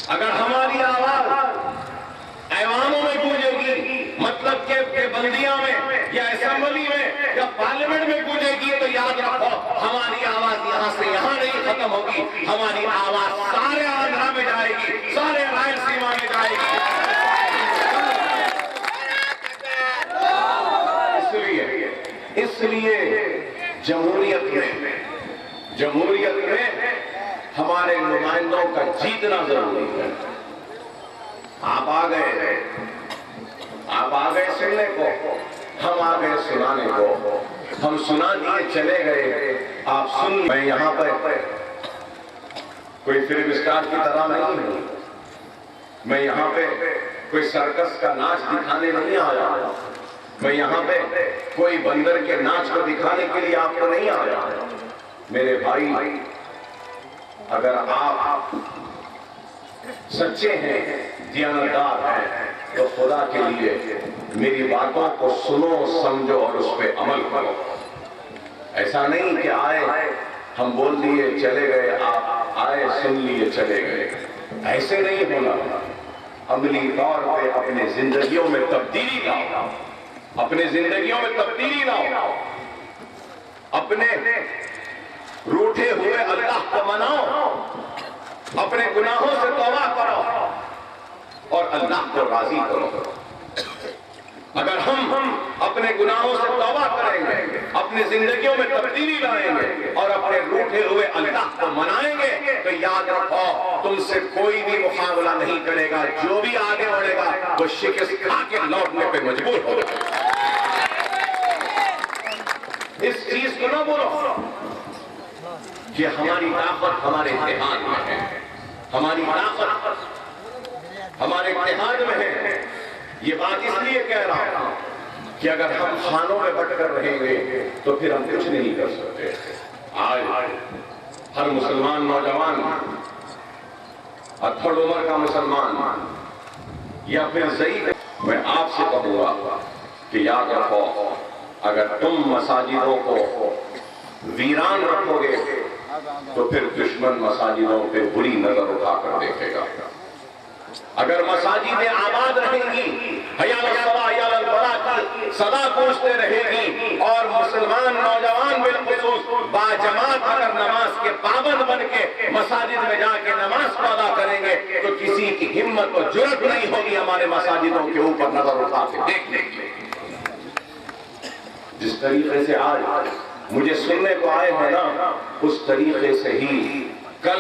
अगर हमारी आवाज ऐवानों में गूंजेगी, मतलब के बंदियां में या असेंबली में या पार्लियामेंट में गूंजेगी, तो याद रखो हमारी आवाज यहां से यहां नहीं खत्म होगी, हमारी आवाज सारे आंध्रा में जाएगी, सारे रायलसीमा में जाएगी। इसलिए जमहूरियत में हमारे नुमाइंदों का जीतना जरूरी है। आप आ गए सुनने को, हम आ गए सुनाने को। हम सुना दिए चले गए, आप सुन। मैं यहां पर कोई फिल्म स्टार की तरह नहीं हूं, मैं यहां पे कोई सर्कस का नाच दिखाने नहीं आया, मैं यहां पे कोई बंदर के नाच को दिखाने के लिए आपको नहीं आया। मेरे भाई, अगर आप सच्चे हैं, दीनदार हैं, तो खुदा के लिए मेरी बातों को सुनो, समझो और उस पर अमल करो। ऐसा नहीं कि आए हम बोल दिए चले गए, आप आए सुन लिए चले गए, ऐसे नहीं होना। अमली तौर पे अपने जिंदगियों में तब्दीली लाओ, अपने जिंदगियों में तब्दीली लाओ, अपने रूठे हुए अल्लाह को मनाओ, अपने गुनाहों से तौबा करो और अल्लाह को राजी करो। अगर हम अपने गुनाहों से तौबा करेंगे, अपनी जिंदगियों में तब्दीली लाएंगे और अपने रूठे हुए अल्लाह को मनाएंगे, तो याद रखो तुमसे कोई भी मुकाबला नहीं करेगा। जो भी आगे बढ़ेगा वो शिकस्त खा के लौटने पे मजबूर होगा। इस चीज को ना बोलो कि हमारी ताकत हमारे इत्तेहाद में है, हमारी ताकत हमारे इत्तेहाद में है। ये बात इसलिए कह रहा हूं कि अगर हम खानों में बटकर रहेंगे तो फिर हम कुछ नहीं कर सकते। आज हर मुसलमान नौजवान, अत्थड़ उम्र का मुसलमान या फिर ज़ईफ़, मैं आपसे कहूंगा कि याद रखो, अगर तुम मसाजिदों को वीरान रखोगे तो फिर दुश्मन मसाजिदों पे बुरी नजर उठाकर देखेगा। अगर मसाजिदें आबाद रहेंगी, सदा पूछते रहेगी और मुसलमान नौजवान बिलखुसूस बाजमात अगर नमाज के पाबंद बन के मसाजिद में जाके नमाज अदा करेंगे, तो किसी की हिम्मत और जुर्रत नहीं होगी हमारे मसाजिदों के ऊपर नजर उठा के देखने की। जिस तरीके से आज मुझे सुनने को आए हैं ना, उस तरीके से ही कल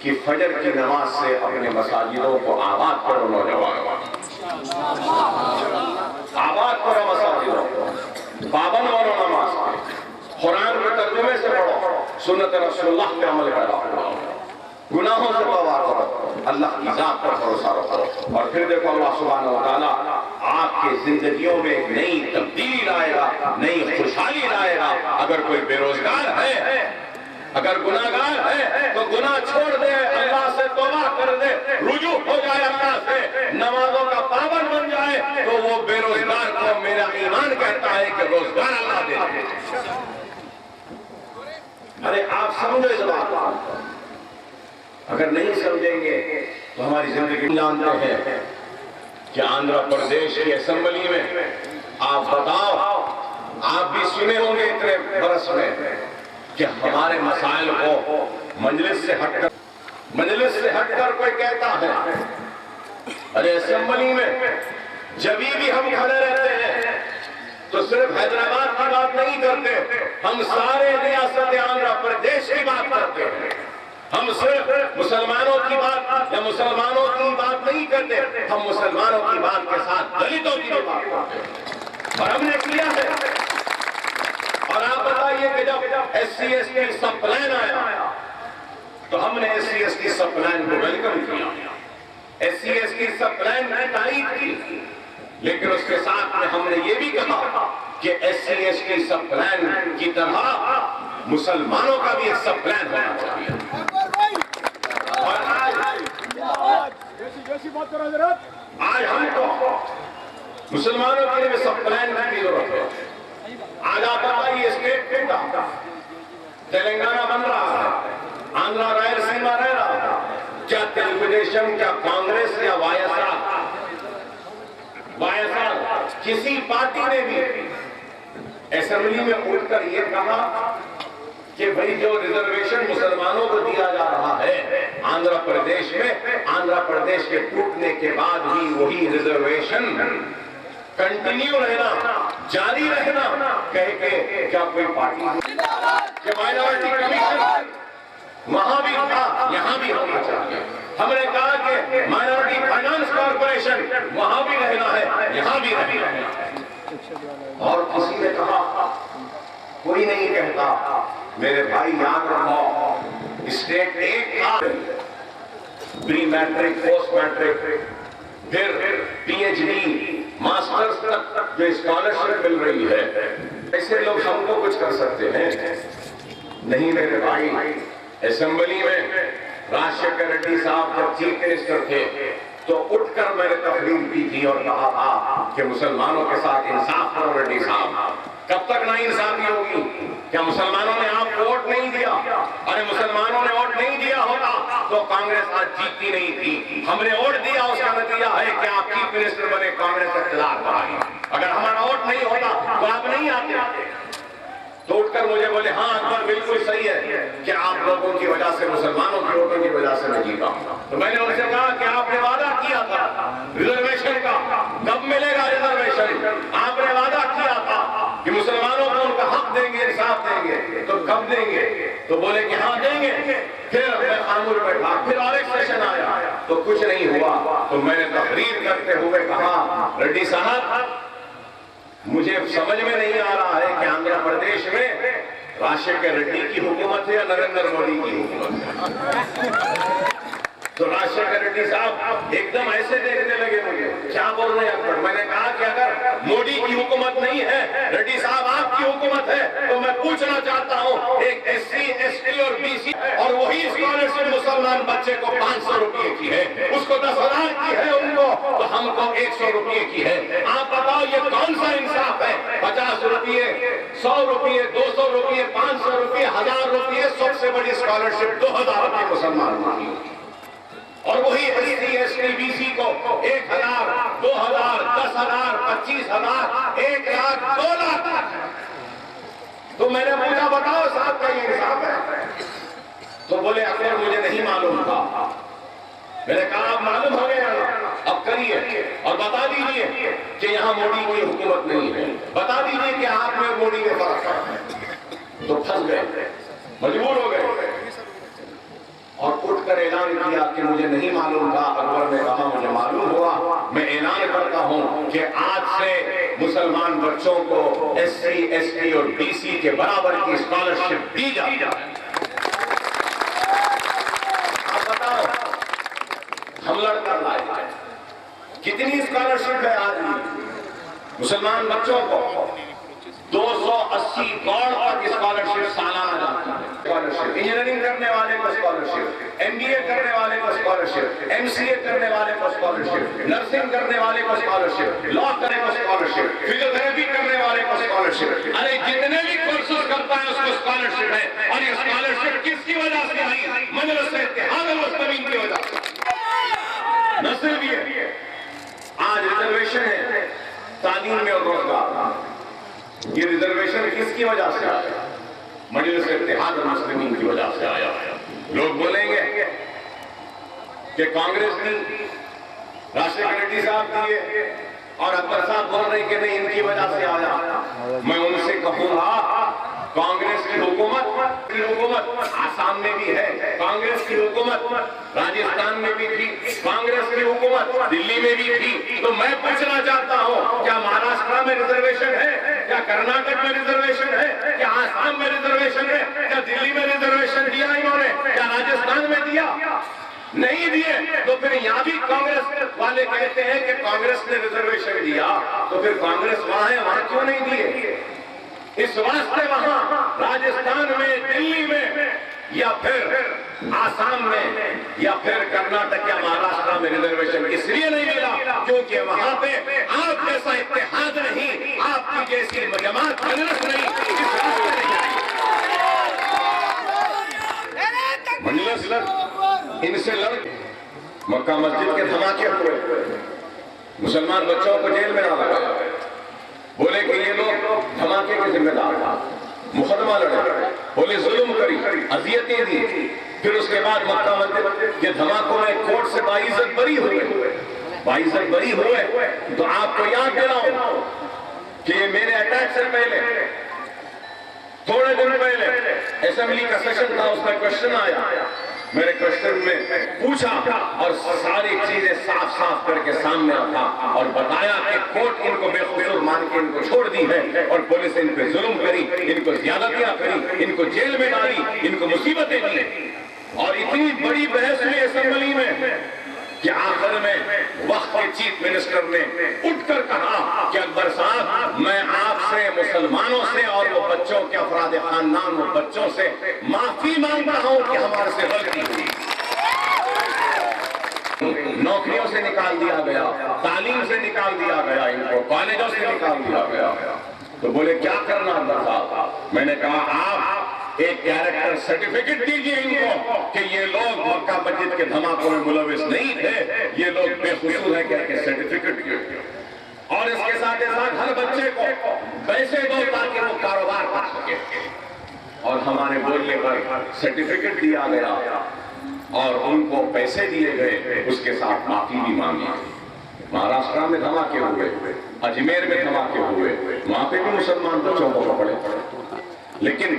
की फजर की नमाज से अपने मसाजिदों को आबाद करो। नौजवान, आबाद करो मसाजिदों को, पाबंद करो नमाज के, कुरान के तर्जुमे से पढ़ो, सुन्नत रसूलुल्लाह पे अमल करो, गुनाहों से तौबा करो, अल्लाह की जात पर भरोसा रखो। और फिर देखो अल्लाह सुब्हानहू व तआला आपके जिंदगियों में एक नई तब्दीली लाएगा, नई खुशहाली लाएगा। अगर कोई बेरोजगार है, अगर गुनाहगार है, तो गुनाह छोड़ दे, अल्लाह से तौबा कर दे, रुजू हो जाए अल्लाह से, नमाजों का पाबंद बन जाए, तो वो बेरोजगार को मेरा ईमान कहता है कि रोजगार अल्लाह दे। अरे आप समझो इस बात को, अगर नहीं समझेंगे तो हमारी जिंदगी। जानते हैं कि आंध्र प्रदेश की असेंबली में, आप बताओ, आप भी सुने होंगे इतने बरस में कि हमारे मसाइल को मजलिस से हटकर कोई कहता है। अरे असेंबली में जब भी हम खड़े रहते हैं तो सिर्फ हैदराबाद की बात नहीं करते, हम सारे रियासत आंध्र प्रदेश की बात करते हैं। हम सिर्फ मुसलमानों की बात या मुसलमानों की बात नहीं करते, हम मुसलमानों की बात के साथ दलितों की बात करते हैं, और हमने किया है। और आप बताइए कि जब SC/ST सब प्लान आया तो हमने SC/ST सब प्लान को वेलकम किया, SC/ST सब प्लान की तारीफ की, लेकिन उसके साथ में हमने ये भी कहा कि SC/ST सब प्लान की तरह मुसलमानों का भी एक सब प्लान होना चाहिए। और आज हमको मुसलमानों के लिए सब प्लान की जरूरत है। आज आप बताइए, स्टेट डेटा तेलंगाना बन रहा है, आंध्र रायलसीमा रह रहा है, क्या तेलुगु తెలుగుదేశం क्या कांग्रेस या वायएसआर किसी पार्टी ने भी असेंबली में उठकर ये कहा कि भाई जो रिजर्वेशन मुसलमानों को दिया जा रहा है आंध्र प्रदेश में, आंध्र प्रदेश के टूटने के बाद भी वही रिजर्वेशन कंटिन्यू रहना, जारी रहना, कह के क्या कोई पार्टी कि माइनॉरिटी कमीशन वहां भी था, यहां भी होना चाहिए। हमने कहा कि माइनॉरिटी फाइनेंस कॉर्पोरेशन वहां भी रहना है, यहां भी रहना है। और किसी ने कहा, कोई नहीं कहता, मेरे भाई याद रखो, स्टेट एक था, प्री मैट्रिक, पोस्ट मैट्रिक, फिर पीएचडी, मास्टर्स तक जो स्कॉलरशिप मिल रही है, ऐसे लोग हमको कुछ कर सकते हैं? नहीं मेरे भाई। असेंबली में राजशेखर रेड्डी साहब जब चीफ मिनिस्टर थे तो उठकर मैंने तकरीर की थी और कहा था कि मुसलमानों के साथ इंसाफ करो रेड्डी साहब। कब तक ना इंसाफी होगी? क्या मुसलमानों ने आपको वोट नहीं दिया? अरे मुसलमानों ने वोट नहीं दिया होता तो कांग्रेस आज जीतती नहीं थी। हमने वोट दिया, उसका नतीजा है कि आप चीफ मिनिस्टर बने, कांग्रेस इख्तियार पर आई। अगर हमारा वोट नहीं होता तो आप नहीं आते। तो उठकर मुझे बोले, हाँ अकबर बिल्कुल सही है कि आप लोगों की वजह से, मुसलमानों की वोटों की वजह से मैं जीता। तो मैंने उनसे कहा कि आपने वादा किया था रिजर्वेशन का, कब मिलेगा रिजर्वेशन? आपने वादा किया था कि मुसलमानों को उनका हक देंगे, इंसाफ देंगे, तो कब देंगे? तो बोले कि हाँ देंगे। फिर मैं खामोश बैठा, फिर और एक सेशन आया तो कुछ नहीं हुआ। तो मैंने तकरीर करते हुए कहा, रेड्डी साहब मुझे समझ में नहीं आ रहा है कि आंध्र प्रदेश में राजशेखर रेड्डी की हुकूमत है या नरेंद्र मोदी की हुकूमत है। तो राजशेखर रेड्डी साहब एकदम ऐसे देखने लगे मुझे, क्या बोल रहे हैं अकबर? मैंने कहा कि अगर मोदी की हुकूमत नहीं है, रेड्डी साहब आपकी हुकूमत है, तो मैं पूछना चाहता हूँ, एक एससी, एसटी और बीसी और वही स्कॉलरशिप मुसलमान बच्चे को 500 रुपए की है, उसको 10,000 की है उनको, तो हमको 100 रुपए की है। आप बताओ ये कौन सा इंसाफ है? 50 रुपये, 100 रुपये, 200 रुपये, 500 रुपये, 1000 रुपये, सबसे बड़ी स्कॉलरशिप 2000 रुपये मुसलमान की, और वही एससी, एसटी, बीसी को 1000, 2000, 10,000, 25,000, 1 लाख, 2 लाख। तो मैंने पूछा, बताओ साहब का ये इंसाफ है? तो बोले अकबर मुझे नहीं मालूम था। मैंने कहा अब मालूम हो गया, अब करिए और बता दीजिए कि यहाँ मोदी की हुकूमत नहीं है, बता दीजिए कि आप में मोदी में फर्क है। तो फंस गए, मजबूर हो गए और उठकर ऐलान किया कि मुझे नहीं मालूम था। अकबर ने कहा मुझे मालूम हुआ, मैं ऐलान करता हूं कि आज से मुसलमान बच्चों को एससी, एसटी और बीसी के बराबर की स्कॉलरशिप दी जाए। अब बताओ हम लड़कर लाए कितनी स्कॉलरशिप है आज भी मुसलमान बच्चों को? 280 करोड़ तक स्कॉलरशिप सालाना जाती है। स्कॉलरशिप इंजीनियरिंग करने वाले को स्कॉलरशिप, एमबीए करने वाले को स्कॉलरशिप, एमसीए करने वाले को स्कॉलरशिप, नर्सिंग करने वाले को स्कॉलरशिप, लॉ करने को स्कॉलरशिप, फिजियोथेरेपी करने वाले को स्कॉलरशिप। अरे जितने भी कोर्सेज करता है उसको स्कॉलरशिप है। और ये स्कॉलरशिप किसकी वजह से आई? मजलिस इत्तेहाद मुस्लिमीन की वजह से। न सिर्फ ये, आज रिजर्वेशन है तालीम में और रोजगार, ये रिजर्वेशन किसकी वजह से आया? मजलिस इत्तेहाद मुस्लिमीन की वजह से आया। लोग बोलेंगे कि कांग्रेस दी, राजशेखर रेड्डी साहब दिए और अकबर साहब बोल रहे कि नहीं इनकी वजह से आया। मैं उनसे कहूंगा कांग्रेस की हुकूमत आसाम में भी है, कांग्रेस की हुकूमत राजस्थान में भी थी, कांग्रेस की हुकूमत दिल्ली में भी थी। तो मैं पूछना चाहता हूं, क्या महाराष्ट्र में रिजर्वेशन है? क्या कर्नाटक में रिजर्वेशन है? क्या आसाम में रिजर्वेशन है? क्या दिल्ली में रिजर्वेशन दिया इन्होंने? क्या राजस्थान में दिया? नहीं दिए। तो फिर यहाँ भी कांग्रेस वाले कहते हैं कि कांग्रेस ने रिजर्वेशन दिया, तो फिर कांग्रेस वहां है, वहां क्यों नहीं दिए? इस वास्ते वहां राजस्थान में, दिल्ली में या फिर आसाम में या फिर कर्नाटक या महाराष्ट्र में रिजर्वेशन इसलिए नहीं मिला क्योंकि वहां पे आप जैसा इत्तेहाद नहीं, आपकी जैसी जमात मजलिस नहीं, मजलिस इनसे लड़ मक्का मस्जिद के धमाके हुए, मुसलमान बच्चों को जेल में डाला गया, बोले कि ये लोग धमाके के जिम्मेदार था, मुकदमा लड़े, पुलिस जुल्म करी, अजियतें दी। फिर उसके बाद मक्का मस्जिद के धमाकों में कोर्ट से बाइज्जत बरी हुए। बाइज्जत बरी हुए तो आपको याद दिलाऊं कि ये मेरे अटैक से पहले थोड़े दिन पहले असेंबली का सेशन था, उसमें क्वेश्चन आया, मेरे क्वेश्चन में पूछा और सारी चीजें साफ साफ करके सामने रखा और बताया कि कोर्ट इनको बेकसूर मान के इनको छोड़ दी है और पुलिस इन पे जुल्म करी, इनको ज्यादतियां करी, इनको जेल में डाली, इनको मुसीबतें दी। और इतनी बड़ी बहस हुई असेंबली में कि आखिर में वक्त के चीफ मिनिस्टर ने उठकर कहा कि अकबर साहब, मैं आपसे, मुसलमानों से और वो बच्चों के अफराद खानदान, वो बच्चों से माफी मांगता हूं कि हमारे से गलती हुई। नौकरियों से निकाल दिया गया, तालीम से निकाल दिया गया, इनको कॉलेजों से निकाल दिया गया। तो बोले क्या करना अकबर साहब? मैंने कहा आप एक कैरेक्टर सर्टिफिकेट दीजिए इनको कि ये लोग मक्का मस्जिद के धमाकों में मुलविस नहीं थे, ये लोग बेकसूर है, करके सर्टिफिकेट दिए। और इसके साथ हर बच्चे को पैसे दो ताकि वो कारोबार कर सके। और हमारे बोलने पर सर्टिफिकेट दिया गया और उनको पैसे दिए गए, उसके साथ माफी भी मांगी। महाराष्ट्र में धमाके हुए, अजमेर में धमाके हुए, वहां पे भी मुसलमान बच्चों को पकड़े, लेकिन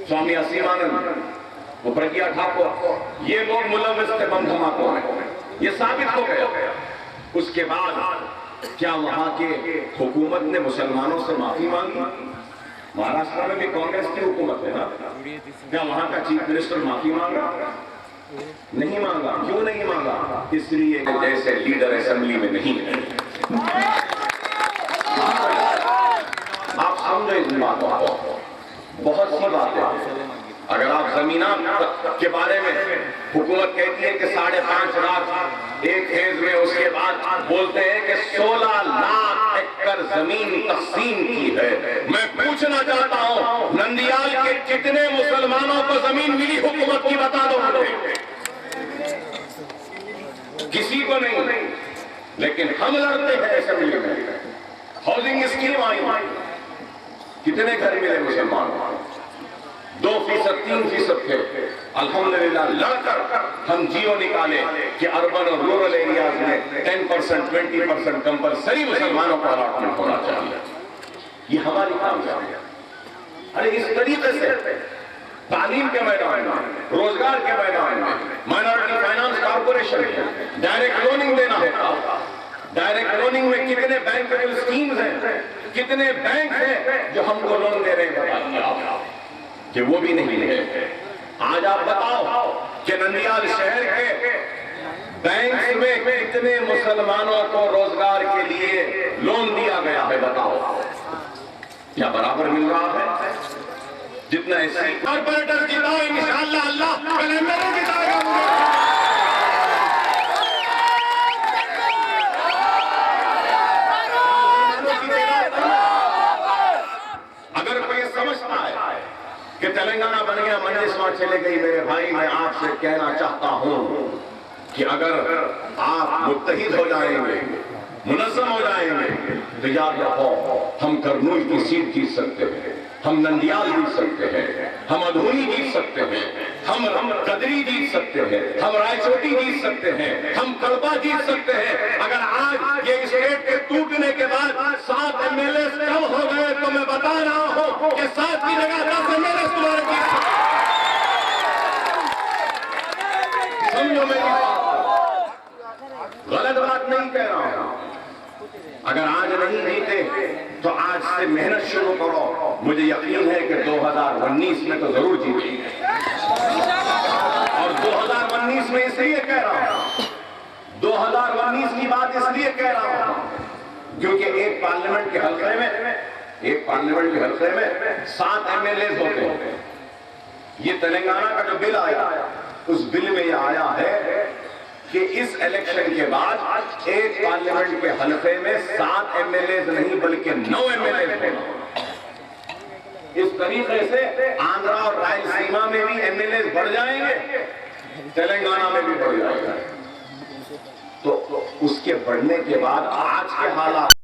स्वामी असीमानंद, वो प्रज्ञा ठाकुर, ये लोग मुलविस थे बम धमाकों में, ये साबित हो गया। उसके बाद क्या वहां के हुकूमत ने मुसलमानों से माफी मांगी? महाराष्ट्र में भी कांग्रेस की हुकूमत है ना, क्या वहां का चीफ मिनिस्टर माफी मांगा? नहीं मांगा। क्यों नहीं मांगा? इसलिए जैसे लीडर असेंबली में नहीं है। आप समझो इस बात को, बहुत सी बातें। अगर आप जमीनात के बारे में, हुकूमत कहती है कि 5.5 लाख एक फेज में, उसके बाद बोलते हैं कि 16 लाख एकड़ जमीन तकसीम की है। मैं पूछना चाहता हूं, नंदियाल के कितने मुसलमानों को जमीन मिली हुकूमत की, बता दो मुझे। किसी को नहीं। लेकिन हम लड़ते हैं असेंबली में, हाउसिंग स्कीम आई, कितने घर मिले मुसलमानों को? 2%, 3% थे। अल्हम्दुलिल्लाह लड़कर हम जियो निकाले कि अर्बन और रूरल एरियाज में 10%, 20% कंपलसरी मुसलमानों को अलॉटमेंट होना चाहिए। ये हमारी कामयाबी है। अरे इस तरीके से तालीम के मैदान में, रोजगार के मैदान में, माइनॉरिटी फाइनेंस कॉर्पोरेशन में डायरेक्ट लोनिंग देना होता। डायरेक्ट लोनिंग में कितने बैंकेबल स्कीम्स हैं, कितने बैंक हैं जो हमको लोन दे रहे हैं, बताइए आप, कि वो भी नहीं है। आज आप बताओ कि नंदियाल शहर के बैंक में कितने मुसलमानों को रोजगार के लिए लोन दिया गया है, बताओ। क्या बराबर मिल रहा है? जितना ऐसी कॉर्पोरेटर जिताओ, इंशाअल्लाह अल्लाह कैलेंडर जिताएगा मुझे। अगर कोई समझता है कि तेलंगाना बन गया, मंजिल वहां चले गई, मेरे भाई मैं आपसे कहना चाहता हूं कि अगर आप मुत्तहिद हो जाएंगे, मुनज़्ज़म हो जाएंगे, तो याद रखो हम करनूल की सीट जीत सकते हैं, हम नंदियाल जीत सकते हैं, हम अधूनी जीत सकते हैं, हम कदरी जीत सकते हैं, हम रायचोटी जीत सकते हैं, हम कल्पा जीत सकते हैं। अगर आज ये स्टेट के टूटने के बाद 7 MLA कम हो गए तो मैं बता रहा हूं कि 7 की जगह 10 MLA तुम्हारे जीत सकते। समझो मेरी बात, गलत बात नहीं कह रहा हूं। अगर आज नहीं जीते तो आज से मेहनत शुरू करो। मुझे यकीन है कि 2019 में तो जरूर जीतेंगे। और 2019 में इसलिए कह रहा हूं, 2019 की बात इसलिए कह रहा हूं क्योंकि एक पार्लियामेंट के हल्के में 7 MLA होते हैं। ये तेलंगाना का जो बिल आया, उस बिल में यह आया है कि इस इलेक्शन के बाद एक पार्लियामेंट के हल्के में 7 MLA नहीं बल्कि 9 MLA होना। इस तरीके से आंध्रा और रायलसीमा में भी MLA बढ़ जाएंगे तेलंगाना में भी बढ़ जाएगा। तो उसके बढ़ने के बाद आज के हालात